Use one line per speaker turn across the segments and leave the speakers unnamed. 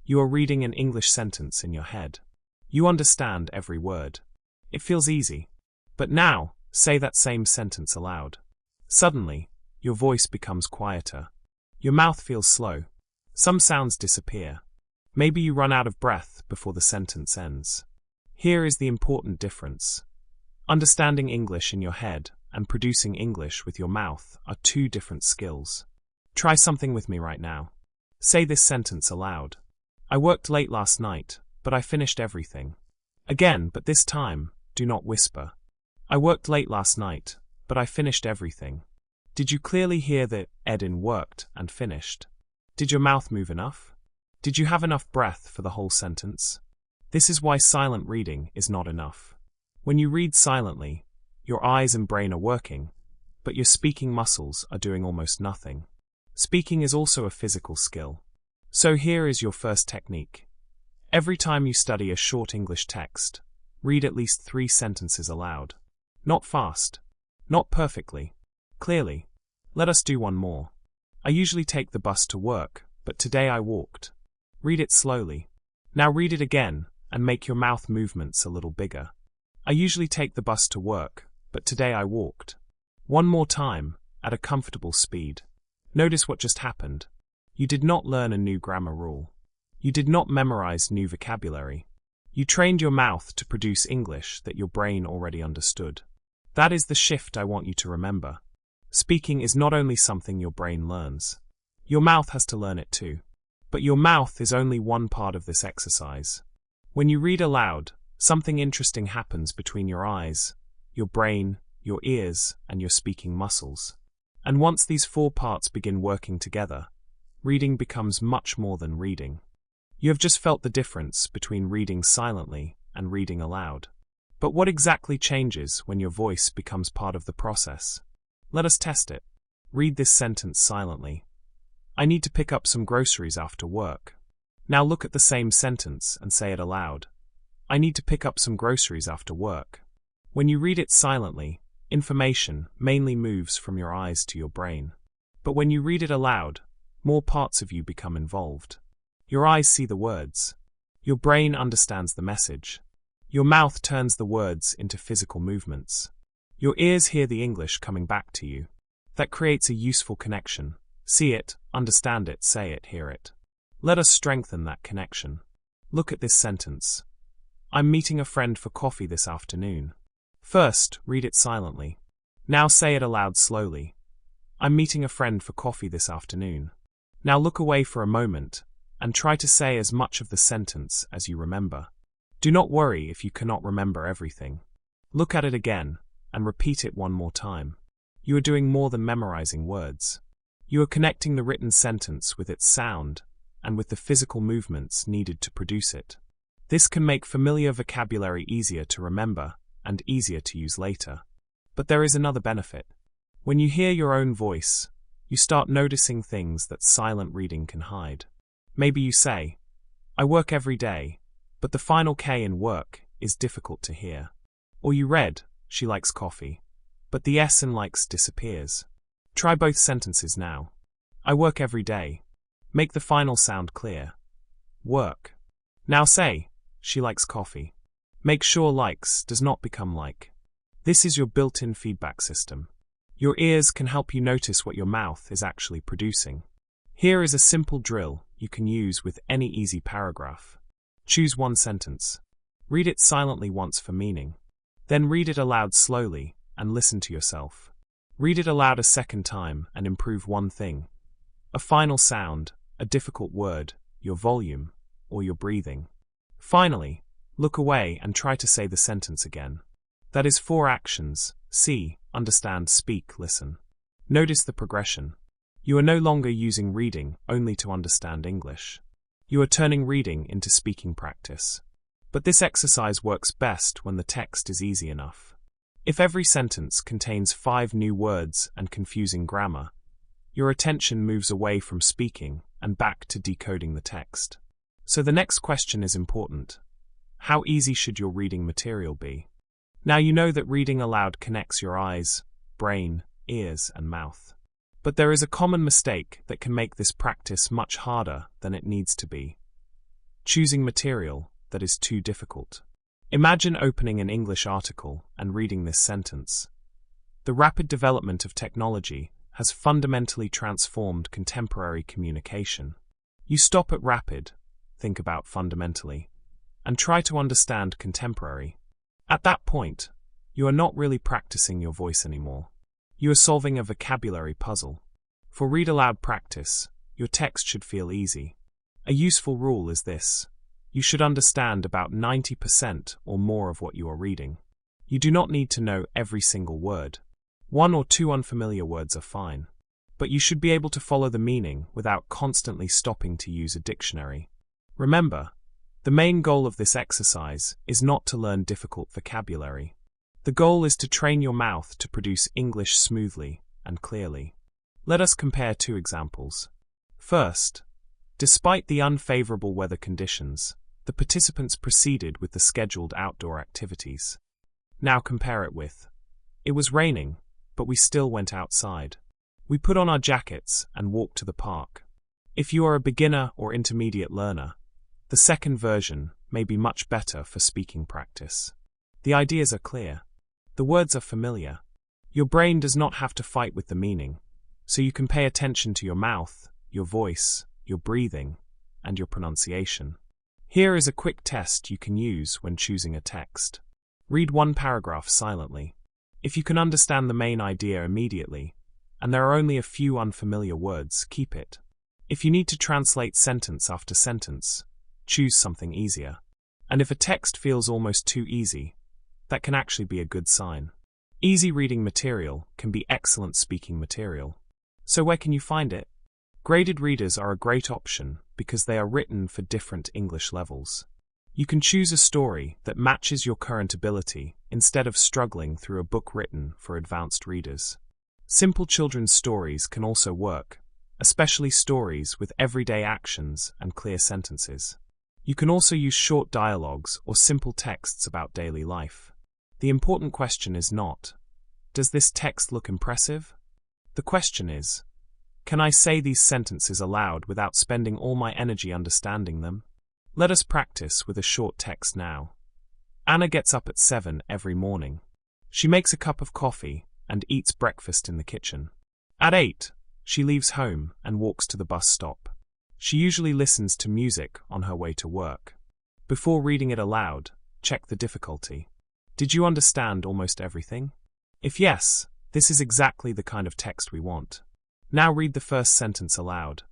You are reading an English sentence in your head. You understand every word. It feels easy. But now, say that same sentence aloud. Suddenly, your voice becomes quieter. Your mouth feels slow. Some sounds disappear. Maybe you run out of breath before the sentence ends. Here is the important difference. Understanding English in your head and producing English with your mouth are two different skills. Try something with me right now. Say this sentence aloud. I worked late last night, but I finished everything. Again, but this time, do not whisper. I worked late last night, but I finished everything. Did you clearly hear that Edin worked and finished? Did your mouth move enough? Did you have enough breath for the whole sentence? This is why silent reading is not enough. When you read silently, your eyes and brain are working, but your speaking muscles are doing almost nothing. Speaking is also a physical skill. So here is your first technique. Every time you study a short English text, read at least 3 sentences aloud. Not fast. Not perfectly. Clearly. Let us do one more. I usually take the bus to work, but today I walked. Read it slowly. Now read it again, and make your mouth movements a little bigger. I usually take the bus to work, but today I walked. One more time, at a comfortable speed. Notice what just happened. You did not learn a new grammar rule. You did not memorize new vocabulary. You trained your mouth to produce English that your brain already understood. That is the shift I want you to remember. Speaking is not only something your brain learns. Your mouth has to learn it too. But your mouth is only one part of this exercise. When you read aloud, something interesting happens between your eyes, your brain, your ears, and your speaking muscles. And once these 4 parts begin working together, reading becomes much more than reading. You have just felt the difference between reading silently and reading aloud. But what exactly changes when your voice becomes part of the process? Let us test it. Read this sentence silently. I need to pick up some groceries after work. Now look at the same sentence and say it aloud. I need to pick up some groceries after work. When you read it silently, information mainly moves from your eyes to your brain. But when you read it aloud, more parts of you become involved. Your eyes see the words. Your brain understands the message. Your mouth turns the words into physical movements. Your ears hear the English coming back to you. That creates a useful connection. See it, understand it, say it, hear it. Let us strengthen that connection. Look at this sentence. I'm meeting a friend for coffee this afternoon. First, read it silently. Now say it aloud slowly. I'm meeting a friend for coffee this afternoon. Now look away for a moment, and try to say as much of the sentence as you remember. Do not worry if you cannot remember everything. Look at it again, and repeat it one more time. You are doing more than memorizing words. You are connecting the written sentence with its sound, and with the physical movements needed to produce it. This can make familiar vocabulary easier to remember, and easier to use later. But there is another benefit. When you hear your own voice, you start noticing things that silent reading can hide. Maybe you say, I work every day, but the final K in work is difficult to hear. Or you read, she likes coffee, but the S in likes disappears. Try both sentences now. I work every day. Make the final sound clear. Work. Now say, she likes coffee. Make sure likes does not become like. This is your built-in feedback system. Your ears can help you notice what your mouth is actually producing. Here is a simple drill you can use with any easy paragraph. Choose one sentence. Read it silently once for meaning. Then read it aloud slowly and listen to yourself. Read it aloud a second time and improve one thing. A final sound, a difficult word, your volume, or your breathing. Finally, look away and try to say the sentence again. That is 4 actions: see, understand, speak, listen. Notice the progression. You are no longer using reading only to understand English. You are turning reading into speaking practice. But this exercise works best when the text is easy enough. If every sentence contains 5 new words and confusing grammar, your attention moves away from speaking and back to decoding the text. So the next question is important. How easy should your reading material be? Now you know that reading aloud connects your eyes, brain, ears, and mouth. But there is a common mistake that can make this practice much harder than it needs to be. choosing material that is too difficult. Imagine opening an English article and reading this sentence. The rapid development of technology has fundamentally transformed contemporary communication. You stop at rapid, think about fundamentally, and try to understand contemporary. At that point, you are not really practicing your voice anymore. You are solving a vocabulary puzzle. For read aloud practice, your text should feel easy. A useful rule is this: you should understand about 90% or more of what you are reading. You do not need to know every single word. 1 or 2 unfamiliar words are fine. But you should be able to follow the meaning without constantly stopping to use a dictionary. Remember, the main goal of this exercise is not to learn difficult vocabulary. The goal is to train your mouth to produce English smoothly and clearly. Let us compare 2 examples. First, despite the unfavorable weather conditions, the participants proceeded with the scheduled outdoor activities. Now compare it with, it was raining, but we still went outside. We put on our jackets and walked to the park. If you are a beginner or intermediate learner, the second version may be much better for speaking practice. The ideas are clear. The words are familiar. Your brain does not have to fight with the meaning, so you can pay attention to your mouth, your voice, your breathing, and your pronunciation. Here is a quick test you can use when choosing a text. Read 1 paragraph silently. If you can understand the main idea immediately, and there are only a few unfamiliar words, keep it. If you need to translate sentence after sentence, choose something easier. And if a text feels almost too easy, that can actually be a good sign. Easy reading material can be excellent speaking material. So where can you find it? Graded readers are a great option because they are written for different English levels. You can choose a story that matches your current ability instead of struggling through a book written for advanced readers. Simple children's stories can also work, especially stories with everyday actions and clear sentences. You can also use short dialogues or simple texts about daily life. The important question is not, does this text look impressive? The question is, can I say these sentences aloud without spending all my energy understanding them? Let us practice with a short text now. Anna gets up at 7 every morning. She makes a cup of coffee and eats breakfast in the kitchen. At 8, she leaves home and walks to the bus stop. She usually listens to music on her way to work. Before reading it aloud, check the difficulty. Did you understand almost everything? If yes, this is exactly the kind of text we want. Now read the first sentence aloud.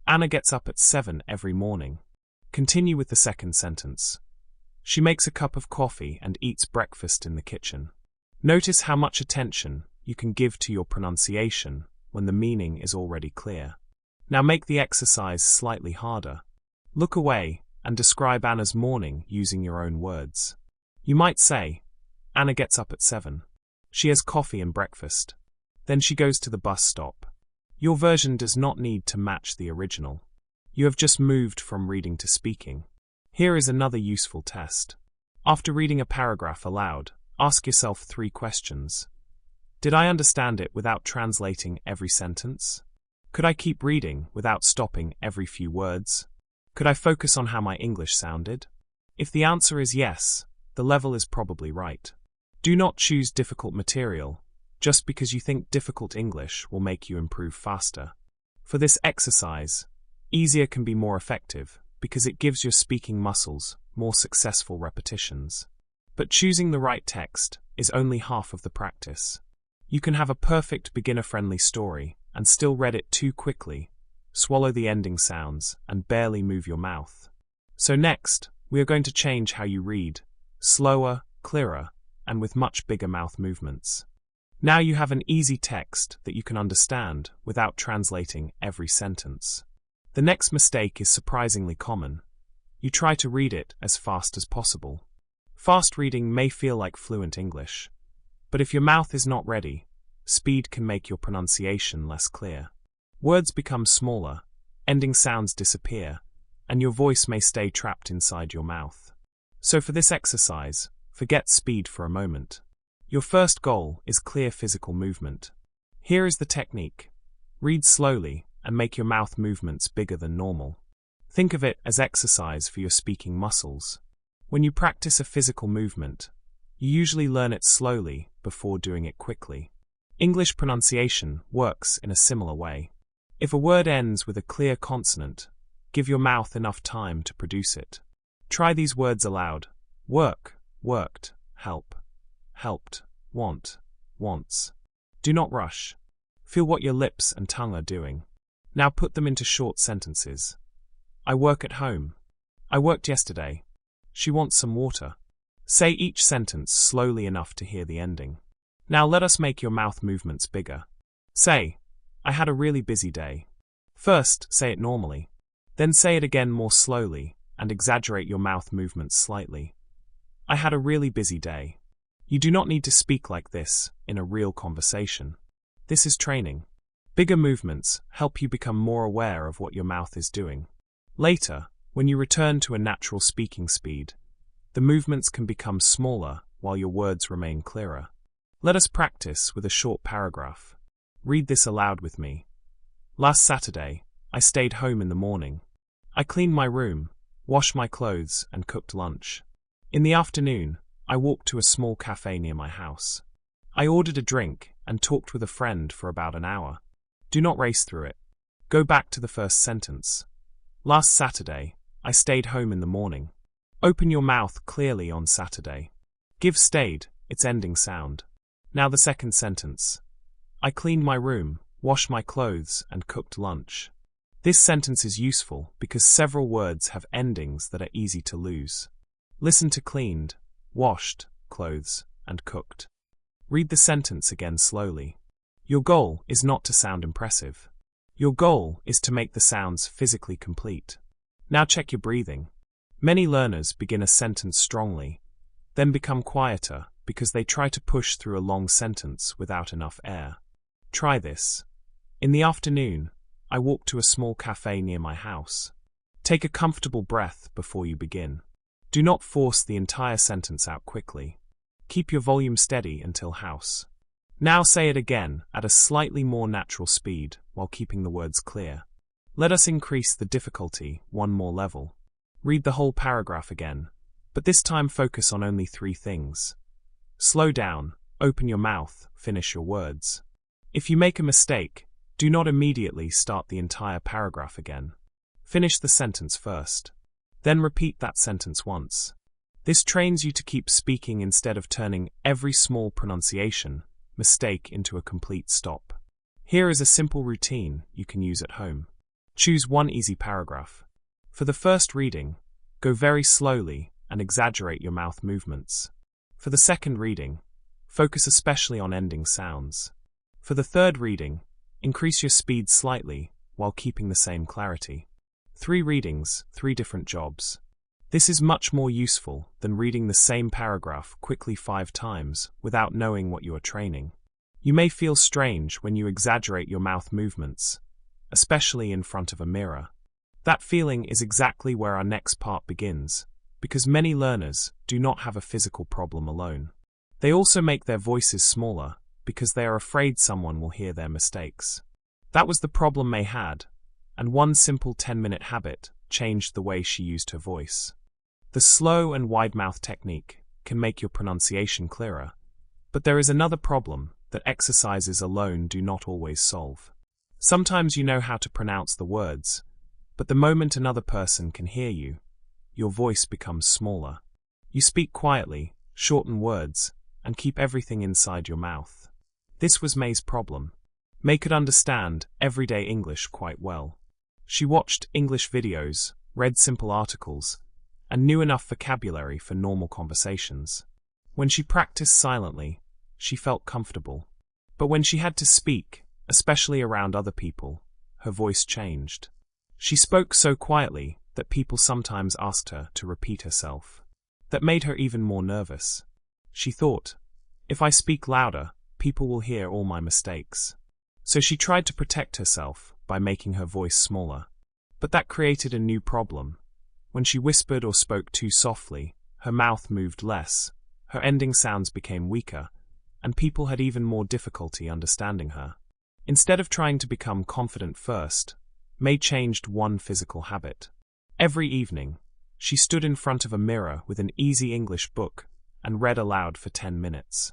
Anna gets up at 7 every morning. Continue with the second sentence. She makes a cup of coffee and eats breakfast in the kitchen. Notice how much attention you can give to your pronunciation when the meaning is already clear. Now make the exercise slightly harder. Look away and describe Anna's morning using your own words. You might say, Anna gets up at 7. She has coffee and breakfast. Then she goes to the bus stop. Your version does not need to match the original. You have just moved from reading to speaking. Here is another useful test. After reading a paragraph aloud, ask yourself 3 questions. Did I understand it without translating every sentence? Could I keep reading without stopping every few words? Could I focus on how my English sounded? If the answer is yes, the level is probably right. Do not choose difficult material just because you think difficult English will make you improve faster. For this exercise, easier can be more effective because it gives your speaking muscles more successful repetitions. But choosing the right text is only half of the practice. You can have a perfect beginner-friendly story and still read it too quickly, swallow the ending sounds, and barely move your mouth. So next, we are going to change how you read, slower, clearer, and with much bigger mouth movements. Now you have an easy text that you can understand without translating every sentence. The next mistake is surprisingly common. You try to read it as fast as possible. Fast reading may feel like fluent English, but if your mouth is not ready, speed can make your pronunciation less clear. Words become smaller, ending sounds disappear, and your voice may stay trapped inside your mouth. So for this exercise, forget speed for a moment. Your first goal is clear physical movement. Here is the technique. Read slowly and make your mouth movements bigger than normal. Think of it as exercise for your speaking muscles. When you practice a physical movement, you usually learn it slowly before doing it quickly. English pronunciation works in a similar way. If a word ends with a clear consonant, give your mouth enough time to produce it. Try these words aloud. Work, worked, help, helped, want, wants. Do not rush. Feel what your lips and tongue are doing. Now put them into short sentences. I work at home. I worked yesterday. She wants some water. Say each sentence slowly enough to hear the ending. Now let us make your mouth movements bigger. Say, I had a really busy day. First, say it normally. Then say it again more slowly and exaggerate your mouth movements slightly. I had a really busy day. You do not need to speak like this in a real conversation. This is training. Bigger movements help you become more aware of what your mouth is doing. Later, when you return to a natural speaking speed, the movements can become smaller while your words remain clearer. Let us practice with a short paragraph. Read this aloud with me. Last Saturday, I stayed home in the morning. I cleaned my room, washed my clothes, and cooked lunch. In the afternoon, I walked to a small cafe near my house. I ordered a drink and talked with a friend for about an hour. Do not race through it. Go back to the first sentence. Last Saturday, I stayed home in the morning. Open your mouth clearly on Saturday. Give stayed its ending sound. Now the second sentence. I cleaned my room, washed my clothes, and cooked lunch. This sentence is useful because several words have endings that are easy to lose. Listen to cleaned, washed, clothes, and cooked. Read the sentence again slowly. Your goal is not to sound impressive. Your goal is to make the sounds physically complete. Now check your breathing. Many learners begin a sentence strongly, then become quieter because they try to push through a long sentence without enough air. Try this. In the afternoon, I walked to a small cafe near my house. Take a comfortable breath before you begin. Do not force the entire sentence out quickly. Keep your volume steady until house. Now say it again at a slightly more natural speed while keeping the words clear. Let us increase the difficulty one more level. Read the whole paragraph again, but this time focus on only 3 things. Slow down, open your mouth, finish your words. If you make a mistake, do not immediately start the entire paragraph again. Finish the sentence first. Then repeat that sentence once. This trains you to keep speaking instead of turning every small pronunciation mistake into a complete stop. Here is a simple routine you can use at home. Choose one easy paragraph. For the first reading, go very slowly and exaggerate your mouth movements. For the second reading, focus especially on ending sounds. For the third reading, increase your speed slightly while keeping the same clarity. 3 readings, 3 different jobs. This is much more useful than reading the same paragraph quickly 5 times without knowing what you are training. You may feel strange when you exaggerate your mouth movements, especially in front of a mirror. That feeling is exactly where our next part begins, because many learners do not have a physical problem alone. They also make their voices smaller because they are afraid someone will hear their mistakes. That was the problem May had, and one simple 10-minute habit changed the way she used her voice. The slow and wide mouth technique can make your pronunciation clearer, but there is another problem that exercises alone do not always solve. Sometimes you know how to pronounce the words, but the moment another person can hear you, your voice becomes smaller. You speak quietly, shorten words, and keep everything inside your mouth. This was May's problem. May could understand everyday English quite well. She watched English videos, read simple articles, and knew enough vocabulary for normal conversations. When she practiced silently, she felt comfortable. But when she had to speak, especially around other people, her voice changed. She spoke so quietly that people sometimes asked her to repeat herself. That made her even more nervous. She thought, if I speak louder, people will hear all my mistakes. So she tried to protect herself by making her voice smaller. But that created a new problem. When she whispered or spoke too softly, her mouth moved less, her ending sounds became weaker, and people had even more difficulty understanding her. Instead of trying to become confident first, May changed one physical habit. Every evening, she stood in front of a mirror with an easy English book and read aloud for 10 minutes.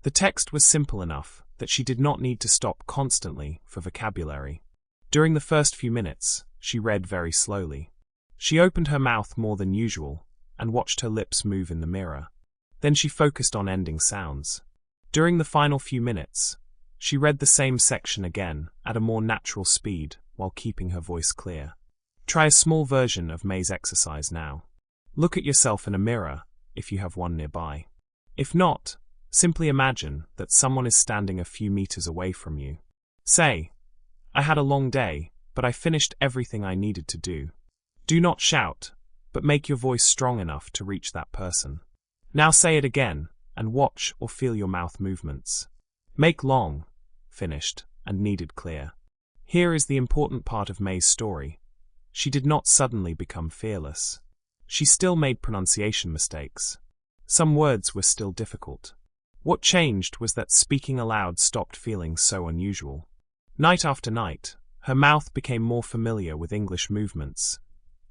The text was simple enough that she did not need to stop constantly for vocabulary. During the first few minutes, she read very slowly. She opened her mouth more than usual and watched her lips move in the mirror. Then she focused on ending sounds. During the final few minutes, she read the same section again at a more natural speed while keeping her voice clear. Try a small version of May's exercise now. Look at yourself in a mirror if you have one nearby. If not, simply imagine that someone is standing a few meters away from you. Say, "I had a long day, but I finished everything I needed to do." Do not shout, but make your voice strong enough to reach that person. Now say it again, and watch or feel your mouth movements. Make long, finished, and needed clear. Here is the important part of May's story. She did not suddenly become fearless. She still made pronunciation mistakes. Some words were still difficult. What changed was that speaking aloud stopped feeling so unusual. Night after night, her mouth became more familiar with English movements,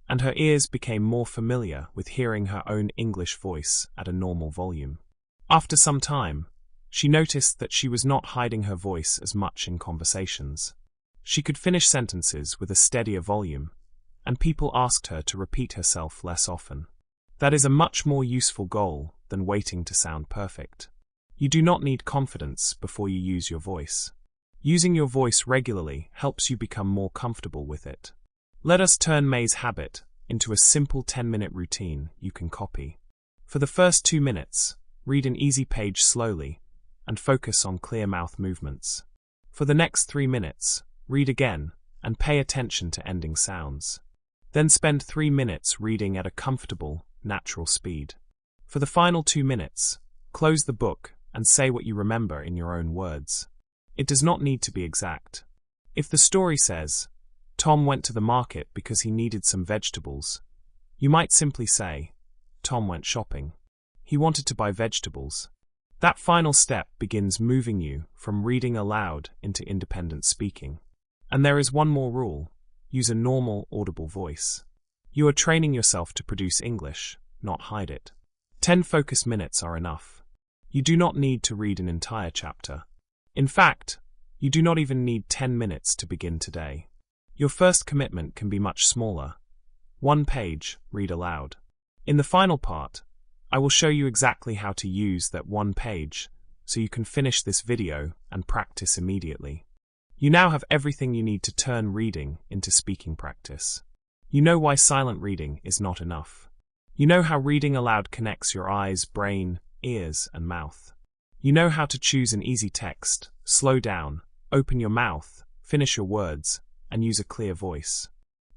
and her ears became more familiar with hearing her own English voice at a normal volume. After some time, she noticed that she was not hiding her voice as much in conversations. She could finish sentences with a steadier volume, and people asked her to repeat herself less often. That is a much more useful goal than waiting to sound perfect. You do not need confidence before you use your voice. Using your voice regularly helps you become more comfortable with it. Let us turn May's habit into a simple 10-minute routine you can copy. For the first 2 minutes, read an easy page slowly and focus on clear mouth movements. For the next 3 minutes, read again and pay attention to ending sounds. Then spend 3 minutes reading at a comfortable, natural speed. For the final 2 minutes, close the book and say what you remember in your own words. It does not need to be exact. If the story says, "Tom went to the market because he needed some vegetables," you might simply say, "Tom went shopping. He wanted to buy vegetables." That final step begins moving you from reading aloud into independent speaking. And there is one more rule: use a normal, audible voice. You are training yourself to produce English, not hide it. 10 focus minutes are enough. You do not need to read an entire chapter. In fact, you do not even need 10 minutes to begin today. Your first commitment can be much smaller. 1 page, read aloud. In the final part, I will show you exactly how to use that 1 page so you can finish this video and practice immediately. You now have everything you need to turn reading into speaking practice. You know why silent reading is not enough. You know how reading aloud connects your eyes, brain, ears, and mouth. You know how to choose an easy text, slow down, open your mouth, finish your words, and use a clear voice.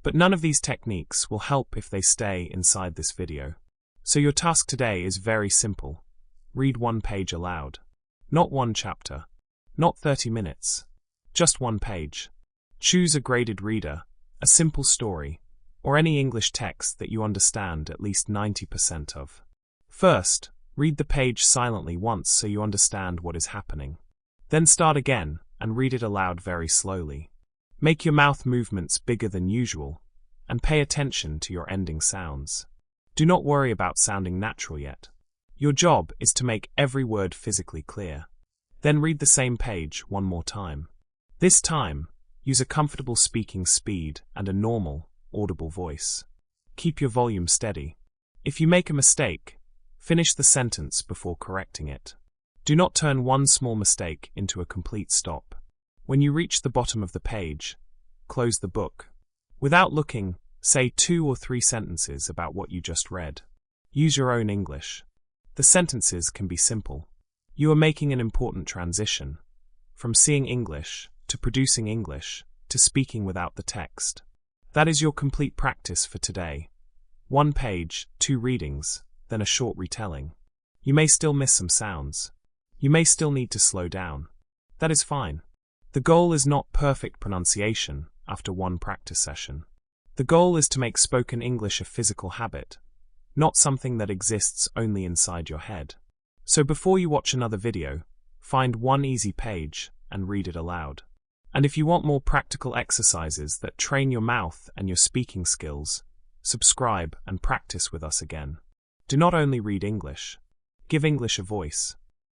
But none of these techniques will help if they stay inside this video. So your task today is very simple. Read 1 page aloud. Not 1 chapter. Not 30 minutes. Just 1 page. Choose a graded reader, a simple story, or any English text that you understand at least 90% of. First, read the page silently once so you understand what is happening. Then start again and read it aloud very slowly. Make your mouth movements bigger than usual, and pay attention to your ending sounds. Do not worry about sounding natural yet. Your job is to make every word physically clear. Then read the same page 1 more time. This time, use a comfortable speaking speed and a normal, audible voice. Keep your volume steady. If you make a mistake, finish the sentence before correcting it. Do not turn one small mistake into a complete stop. When you reach the bottom of the page, close the book. Without looking, say 2 or 3 sentences about what you just read. Use your own English. The sentences can be simple. You are making an important transition, from seeing English, to producing English, to speaking without the text. That is your complete practice for today. 1 page, 2 readings, then a short retelling. You may still miss some sounds. You may still need to slow down. That is fine. The goal is not perfect pronunciation after 1 practice session. The goal is to make spoken English a physical habit, not something that exists only inside your head. So before you watch another video, find 1 easy page and read it aloud. And if you want more practical exercises that train your mouth and your speaking skills, subscribe, and practice with us again. Do not only read English. Give English a voice.